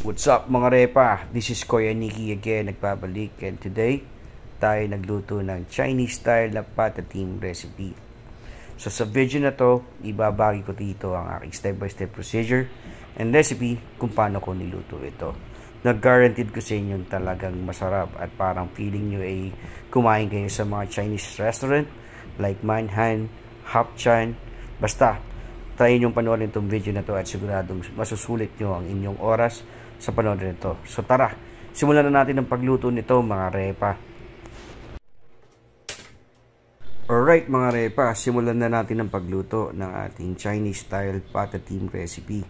What's up mga repa? This is Kuya Nikki again, nagpabalik, and today tayo nagluto ng Chinese style na patatim recipe. So sa video na to, ibabagi ko dito ang aking step-by-step procedure and recipe kung paano ko niluto ito. Nag-guaranteed ko sa inyo talagang masarap at parang feeling nyo ay kumain kayo sa mga Chinese restaurant like Manhan, Hapchan, basta try nyo panoorin itong video na to at siguradong masusulit nyo ang inyong oras sa panoorin nito. So tara, simulan na natin ang pagluto nito mga repa. Alright mga repa, simulan na natin ang pagluto ng ating Chinese style patatim recipe.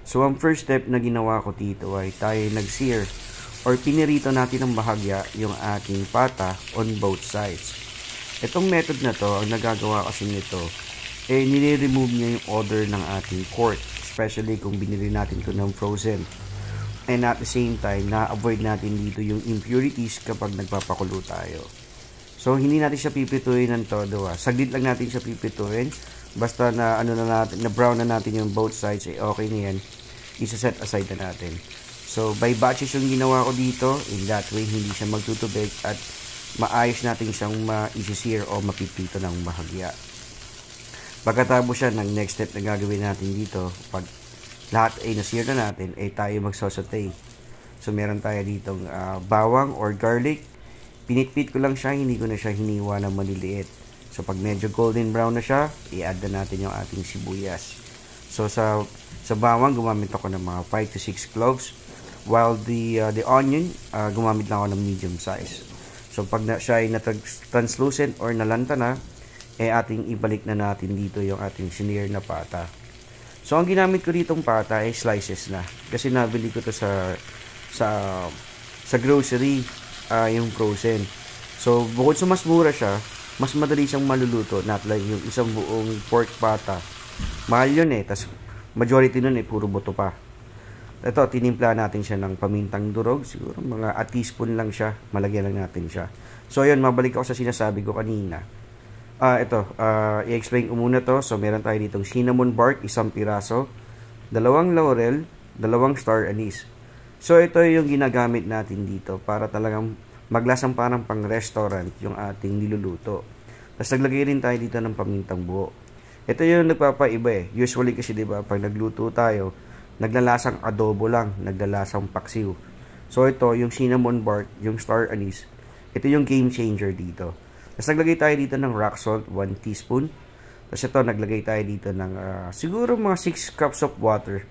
So ang first step na ginawa ko dito ay tayo nag-sear or pinirito natin ng bahagya yung ating pata on both sides. Itong method na to, ang nagagawa kasi nito, nire-remove niya yung odor ng ating pork, especially kung binili natin to ng frozen. And at the same time, na-avoid natin dito yung impurities kapag nagpapakulo tayo. So hindi natin siya pipituin ng todo. Saglit lang natin siya pipituin. Basta na na brown na natin yung both sides, okay na yan. Isa-set aside na natin. So by batches yung ginawa ko dito, in that way hindi siya magtutubig at maayos natin siyang ma-sear o mapipito ng bahagya. Pagkatapos siya, ng next step na gagawin natin dito, pag lahat ay na-sear na natin, ay tayo magsasaute. So meron tayo ditong bawang or garlic. Pinitpit ko lang siya, hindi ko na siya hiniwa na maliliit. So pag medyo golden brown na siya, i-add na natin yung ating sibuyas. So sa bawang, gumamit ako ng mga 5 to 6 cloves. While the onion, gumamit lang ako ng medium size. So pag siya ay na-translucent or nalanta na, ating ibalik na natin dito yung ating sinear na pata. So ang ginamit ko ditong pata ay slices na. Kasi nabili ko to sa grocery, yung frozen. So bukod sa mas mura siya, mas madali siyang maluluto, not like yung isang buong pork pata. Mahal yun tas majority nun puro buto pa. Ito, tinimpla natin siya ng pamintang durog, siguro mga a teaspoon lang siya, malagyan lang natin siya. So yun, mabalik ako sa sinasabi ko kanina. I-explain ko muna to. So meron tayo ditong cinnamon bark, isang piraso, 2 laurel, 2 star anise. So ito yung ginagamit natin dito para talagang maglasang parang pang restaurant yung ating niluluto. Tapos naglagay rin tayo dito ng pamintang buo. Ito yung nagpapaiba Usually kasi diba pag nagluto tayo, naglalasang adobo lang, naglalasang paksiw. So ito yung cinnamon bark, yung star anise, ito yung game changer dito. Tapos naglagay tayo dito ng rock salt, 1 teaspoon. Tapos ito, naglagay tayo dito ng siguro mga 6 cups of water.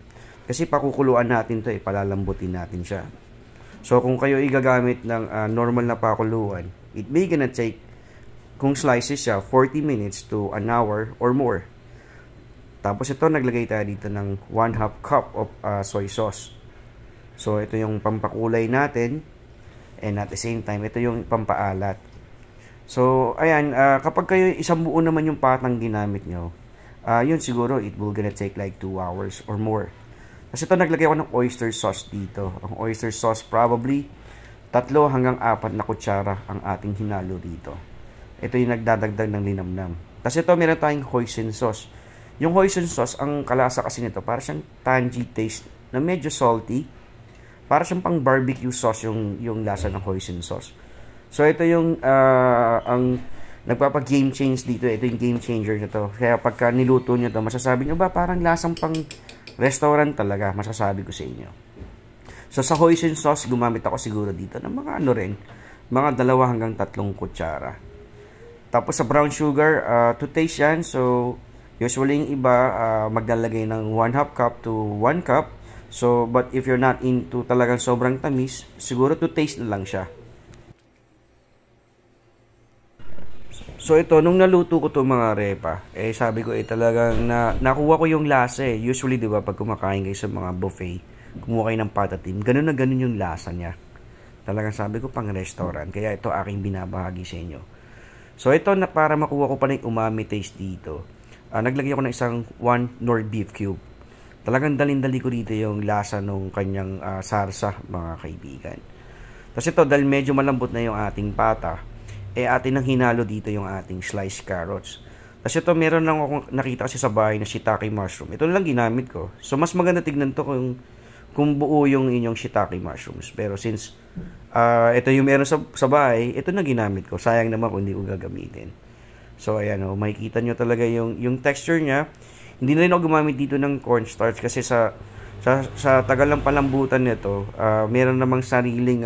Kasi pakukuluan natin to palalambutin natin siya. So kung kayo igagamit ng normal na pakuluan, it may gonna take, kung slices siya, 40 minutes to an hour or more. Tapos ito, naglagay tayo dito ng 1/2 cup of soy sauce. So ito yung pampakulay natin. And at the same time, ito yung pampaalat. So, ayan, kapag kayo isang buo naman yung patang ginamit nyo, yun siguro, it will gonna take like 2 hours or more. Kasi ito, naglagay ako ng oyster sauce dito. Ang oyster sauce, probably 3 hanggang 4 na kutsara ang ating hinalo dito. Ito yung nagdadagdag ng linamnam. Kasi ito, meron tayong hoisin sauce. Yung hoisin sauce, ang kalasa kasi nito, para siyang tangy taste na medyo salty. Para siyang pang barbecue sauce yung lasa ng hoisin sauce. So ito yung ang nagpapa-game change dito. Ito yung game changer na to. Kaya pagka niluto nyo to, masasabi nyo ba parang lasang pang restaurant talaga, masasabi ko sa inyo. So sa hoisin sauce, gumamit ako siguro dito ng mga mga 2 hanggang 3 kutsara. Tapos sa brown sugar, to taste yan. So usually yung iba maglalagay ng 1/2 cup to 1 cup. So but if you're not into talagang sobrang tamis, siguro to taste na lang siya. So ito, nung naluto ko to mga repa, sabi ko talagang nakuha ko yung lasa Usually, di ba, pag kumakain kayo sa mga buffet, kumuha kayo ng patatim, ganun na ganun yung lasa niya. Talagang sabi ko pang restaurant, kaya ito aking binabahagi sa inyo. So ito, para makuha ko pa na yung umami taste dito, naglagay ako ng isang 1 nor beef cube. Talagang dalin-dali ko dito yung lasa ng kanyang sarsa, mga kaibigan. Tapos ito, dahil medyo malambot na yung ating pata, atin ang hinalo dito yung ating sliced carrots. Kasi ito, meron lang akong nakita kasi sa bahay na shiitake mushroom. Ito lang ginamit ko. So, mas maganda tignan to kung buo yung inyong shiitake mushrooms. Pero since ito yung meron sa bahay, ito na ginamit ko. Sayang naman kung hindi ko gagamitin. So, ayan o, makikita nyo talaga yung texture niya. Hindi na rin ako gumamit dito ng cornstarch kasi sa tagal ng palambutan nito, meron namang sariling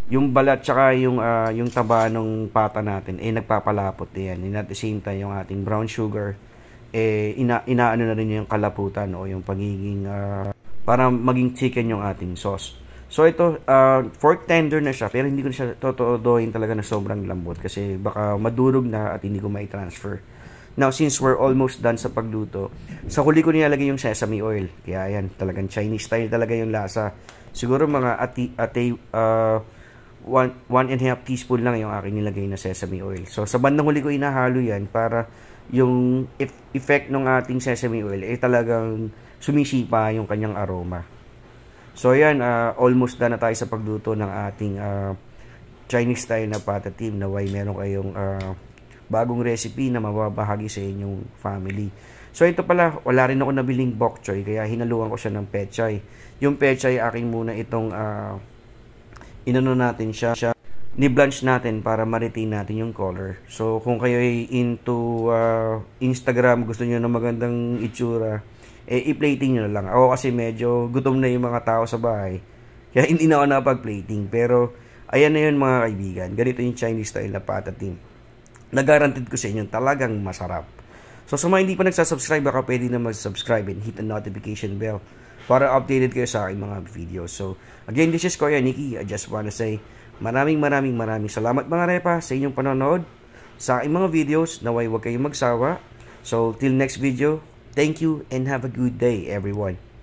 yung balat tsaka yung taba ng pata natin nagpapalapot yan. And at the same time, yung ating brown sugar inaano na rin yung kalaputan o yung pagiging para maging chicken yung ating sauce. So ito, fork tender na siya, pero hindi ko na siya totodohin talaga na sobrang lambot kasi baka madurog na at hindi ko mai-transfer. Now, since we're almost done sa pagluto, sa huli ko nilalagay yung sesame oil. Kaya yan, talagang Chinese style talaga yung lasa. Siguro mga 1.5 teaspoon lang yung aking nilagay na sesame oil. So, sa bandang huli ko inahalo yan para yung effect ng ating sesame oil talagang sumisipa yung kanyang aroma. So, yan, almost done na tayo sa pagluto ng ating Chinese style na patatim na meron kayong bagong recipe na mababahagi sa inyong family. So ito pala, wala rin ako nabiling bok choy kaya hinaluan ko siya ng pechay. Yung pechay aking muna itong inano natin siya ni-blanch natin para ma-retain natin yung color. So kung kayo ay into Instagram, gusto niyo ng magandang itsura, i-plating niyo na lang. Ako kasi medyo gutom na yung mga tao sa bahay. Kaya hindi na ako napag-plating. Pero ayan na yun mga kaibigan. Ganito yung Chinese style na patatim. Nag-guaranteed ko sa inyo, talagang masarap. So, sa mga hindi pa nagsasubscribe, baka pwede na mag-subscribe and hit the notification bell para updated kayo sa aking mga videos. So, again, this is Kuya Nicky. I just wanna say, maraming salamat mga repa sa inyong panonood sa aking mga videos. Naway huwag kayong magsawa. So, till next video, thank you and have a good day, everyone.